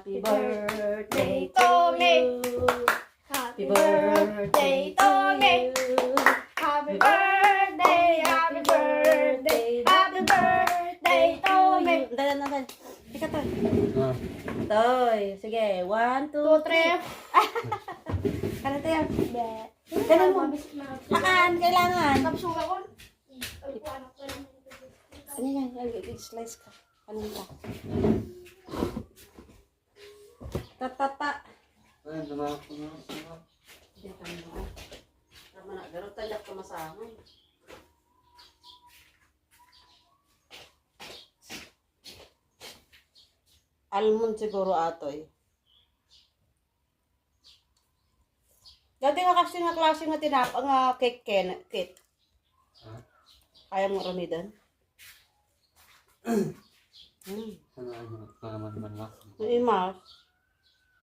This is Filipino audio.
Happy birthday to me. Happy birthday to me. Happy birthday, happy birthday, happy birthday to me. Dali. Ika, Toy. Toy. Sige, 1, 2, 3. Kanan tayo. Ganun mo. Makan, kailangan. Tapos yung kakon. Ano yan? Slice ka. Ano ka? Tatata. Ay, dalawa ko na. Tama na. Ganun talyak ka masangan. Almond siguro atoy. Dati nga kasi nga klase nga tinapa nga cake. Kaya mo rin doon? Sana naman lang. May mas.